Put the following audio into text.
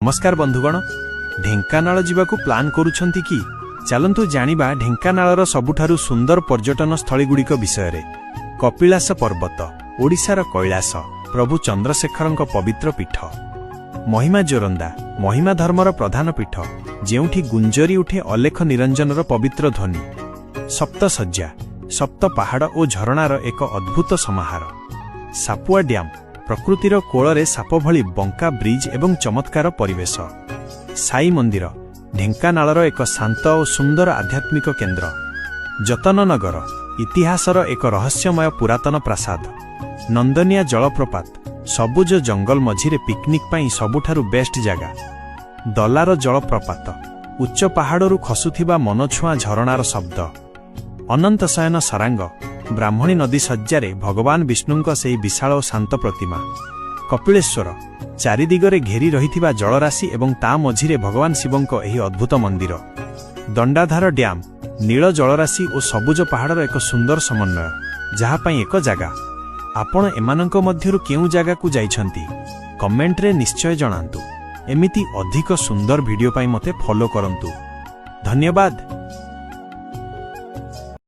नमस्कार बंधुगण, ढेंकानाल जीवाकू प्लान करूछंती कि चलंतु जानिबा ढेंकानालर सबुठारु सुंदर पर्यटन स्थलीगुड़िक विषय। कपिलास पर्वत ओडिशार कैलास प्रभु चंद्रशेखरंक पवित्र पीठ। महिमा जोरंदा महिमा धर्मर प्रधान पीठ, जेउठी गुंजरी उठे अलेख निरंजनर पवित्र ध्वनि। सप्त सज्जा सप्त पहाड़ और झरणार एक अद्भुत समाहार। सापुआ डैम प्रकृतिर कोଳରେ साप भଳି बंका ब्रिज एवं चमत्कार परिवेश। साई मंदिर ढेंकानालर एक शांत और सुंदर आध्यात्मिक केन्द्र। जतननगर इतिहासर एक रहस्यमय पुरातन प्रासाद। नंदनिया जलप्रपात सबुज जंगल मझिरे पिकनिक पाई सबुठारु बेस्ट जगह। दलार जलप्रपात उच्च पहाड़रू खसुथिबा मनछुआ झरणार शब्द। अनंत शयन सरांग ब्राह्मणी नदी सज्जारे भगवान विष्णुंक सेही विशाल और शांत प्रतिमा। कपिलेश्वर चारिदिगरे घेरी रहिथिबा जलराशि एवं ता मझिरे भगवान शिवंक एही अद्भुत मंदिर। दंडाधार डैम नील जलराशि और सबुज पहाड़र एक सुंदर समन्वय, जहा पई एक जगह। आपण एमानंक मध्यरु केउ जगह को जाइछंती कमेंट रे निश्चय जणांतु। एमिति अधिक सुंदर वीडियो पाई मते फॉलो करंतु। धन्यवाद।